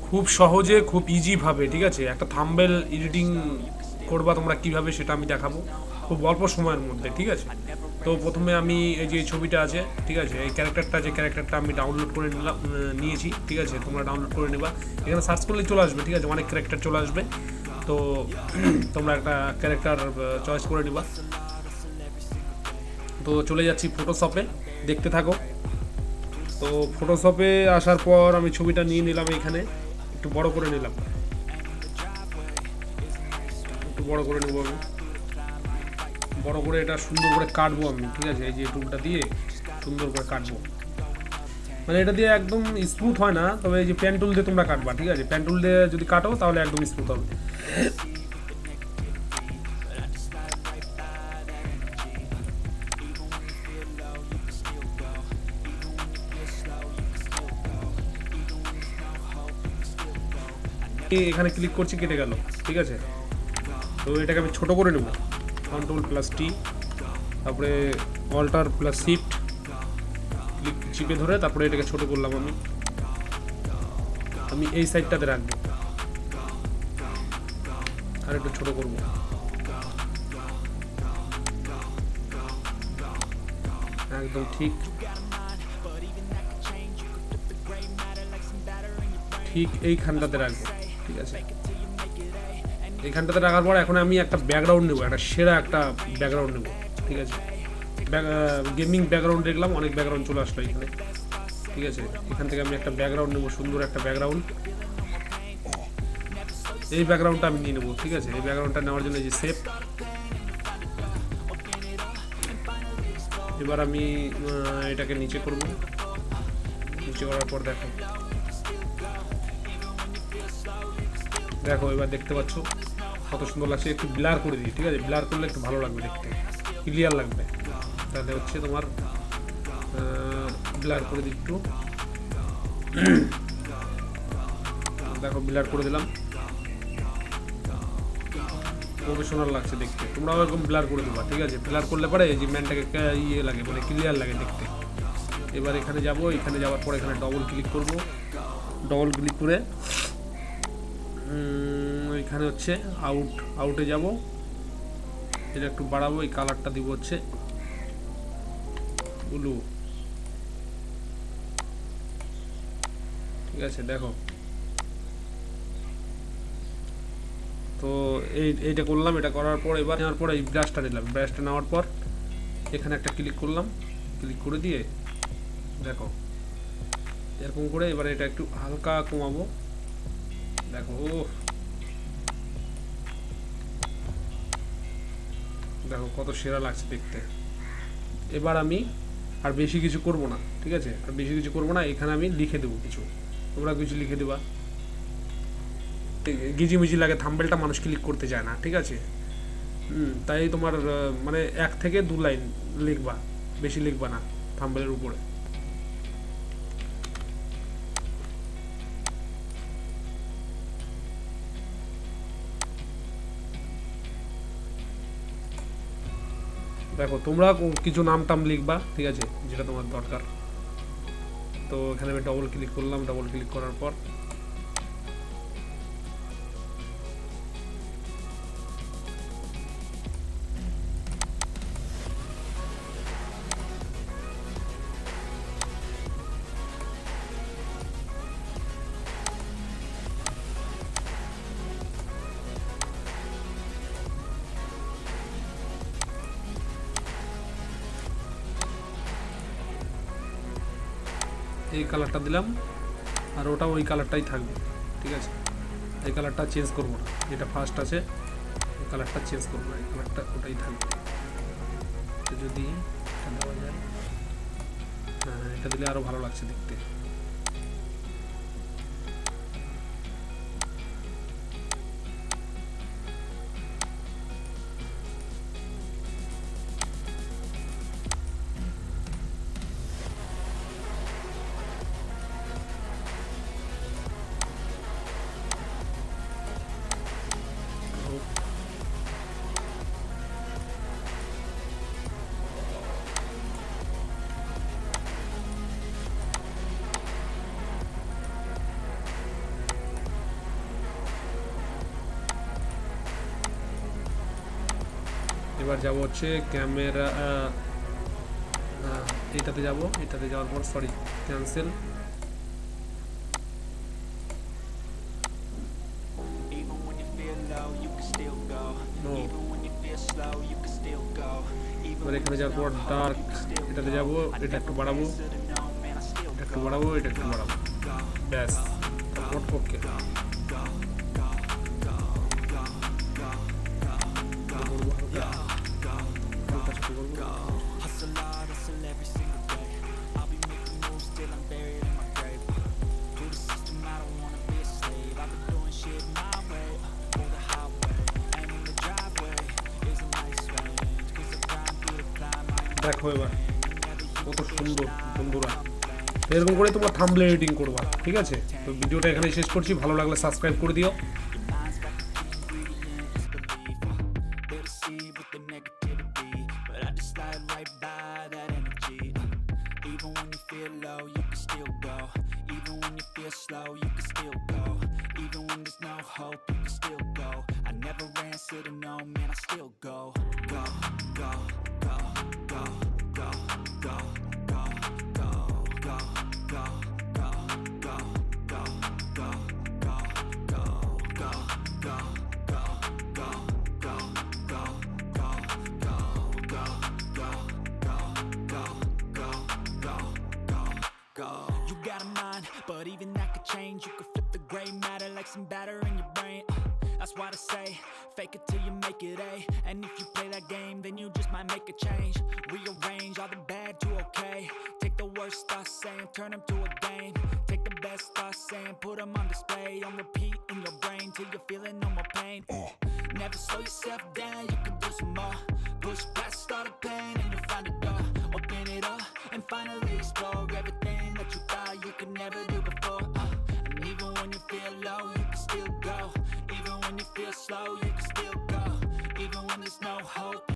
খুব সহজে খুব ইজিভাবে, ঠিক আছে, একটা থাম্বনেল এডিটিং করবা তোমরা কিভাবে সেটা আমি দেখাবো খুব অল্প সময়ের মধ্যে, ঠিক আছে। তো প্রথমে আমি এই যে ছবিটা আছে, ঠিক আছে, এই ক্যারেক্টারটা আমি ডাউনলোড করে নিয়েছি, ঠিক আছে। তোমরা ডাউনলোড করে নেবা, এখানে সার্চ করলে চলে আসবে, ঠিক আছে, অনেক ক্যারেক্টার চলে আসবে। তো তোমরা একটা ক্যারেক্টার চয়েস করে নিবা। তো চলে যাচ্ছি ফটোশপে, দেখতে থাকো। তো ফটোশপে আসার পর আমি ছবিটা নিয়ে নিলাম, এখানে একটু বড় করে নিলাম, একটু বড় করে নেবো আমি, বড় করে এটা সুন্দর করে কাটবো আমি, ঠিক আছে। এই যে টুলটা দিয়ে সুন্দর করে কাটবো, মানে এটা দিয়ে একদম স্মুথ হয় না, তবে এই যে পেন টুল দিয়ে তোমরা কাটবা, ঠিক আছে। পেন টুল দিয়ে যদি কাটো তাহলে একদম স্মুথ হবে। এখানে ক্লিক করছি, কেটে গেল, ঠিক আছে। তো এটাকে আমি ছোট করে নেব, কন্ট্রোল প্লাস টি, তারপরে অল্টার প্লাস শিফট ক্লিক চিপে ধরে তারপরে এটাকে ছোট করলাম আমি। আমি এই সাইডটাতে রাখবো, আর একটু ছোট করব, একদম ঠিক ঠিক এইখানটাতে রাখবো, ঠিক আছে। এইখানটাতে রাখার পর এখন আমি একটা ব্যাকগ্রাউন্ড নেবো, একটা সেরা একটা ব্যাকগ্রাউন্ড নেবো, ঠিক আছে। গেমিং ব্যাকগ্রাউন্ড দেখলাম, অনেক ব্যাকগ্রাউন্ড চলে আসলো এখানে, ঠিক আছে। এখান থেকে আমি একটা ব্যাকগ্রাউন্ড নেবো, সুন্দর একটা ব্যাকগ্রাউন্ড। এই ব্যাকগ্রাউন্ডটা আমি নিয়ে নেবো, ঠিক আছে। এই ব্যাকগ্রাউন্ডটা নেওয়ার জন্য যে সেভ, এবার আমি এটাকে নিচে করব, নিচে করার পর দেখো দেখো এবার দেখতে পাচ্ছ কত সুন্দর লাগছে। একটু ব্লার করে দিই, ঠিক আছে, ব্লার করলে একটু ভালো লাগবে দেখতে, ক্লিয়ার লাগবে। তাহলে হচ্ছে তোমার ব্লার করে দিই একটু, দেখো ব্লার করে দিলাম, প্রফেশনাল লাগছে দেখতে। তোমরাও এরকম ব্লার করে দেবা, ঠিক আছে। ব্লার করলে পরে এই যে ম্যানটাকে ইয়ে লাগে, মানে ক্লিয়ার লাগে দেখতে। এবার এখানে যাব, এখানে যাওয়ার পর এখানে ডবল ক্লিক করব, ডবল ক্লিক করে এখানে হচ্ছে আউটে যাব, এটা একটু বাড়াবো, এই কালারটা দিব হচ্ছে ব্লু, ঠিক আছে। দেখো তো এইটা করলাম, এটা করার পর এবার নেওয়ার পর এই ব্রাশটা নিলাম, ব্রাশটা নেওয়ার পর এখানে একটা ক্লিক করলাম, ক্লিক করে দিয়ে দেখো এরকম করে এবার এটা একটু হালকা কমাবো, দেখো দেখো কত সেরা লাগছে দেখতে। এবার আমি আর বেশি কিছু করব না, ঠিক আছে, আর বেশি কিছু করব না। এখানে আমি লিখে দেবো কিছু, তোমরা কিছু লিখে দেবা, গিজিমিজি লাগে, থাম্বেলটা মানুষ ক্লিক করতে চায় না, ঠিক আছে। তাই তোমার মানে 1 থেকে 2 লাইন লিখবা, বেশি লিখবা না থাম্বেলের উপরে। দেখো তোমরা কিছু নাম টাম লিখবা, ঠিক আছে, যেটা তোমার দরকার। তো এখানে আমি ডবল ক্লিক করলাম, ডবল ক্লিক করার পর এই কালারটা দিলাম, আর ওটা ওই কালারটাই থাকবে, ঠিক আছে। এই কালারটা চেঞ্জ করবো না, যেটা ফার্স্ট আছে এই কালারটা চেঞ্জ করবো না, এই কালারটা ওটাই থাকবে। যদি এটা দেওয়া যায়, হ্যাঁ এটা দিলে আরও ভালো লাগছে দেখতে। এবার যাব হচ্ছে ক্যামেরা, এটাতে যাব, এটাতে যাওয়ার পর সরি ক্যান্সেল। এবার এখানে যাওয়ার পর ডার্ক, এটাতে যাব, এটা একটু বাড়াবো, এটা একটু বাড়াবো, এটা একটু বাড়াবো, ব্যাস, তারপর ওকে। দেখো এবার কত সুন্দর বন্ধুরা, এরকম করে তোমরা থাম্বনেল এডিটিং করবা, ঠিক আছে? তো ভিডিওটা এখানে শেষ করছি, ভালো লাগলে সাবস্ক্রাইব করে দিও। You got a mind, but even that could change. You could flip the gray matter like some batter in your brain. That's why I say, fake it till you make it A. And if you play that game, then you just might make a change. Rearrange all the bad to okay. Take the worst thoughts saying, turn them to a game. Take the best thoughts saying, put them on display. On repeat in your brain till you're feeling no more pain. Never slow yourself down, you can do some more. Push past all the pain and you'll find a door. Open it up and finally explore everything that you thought you could never do before. And even when you feel low,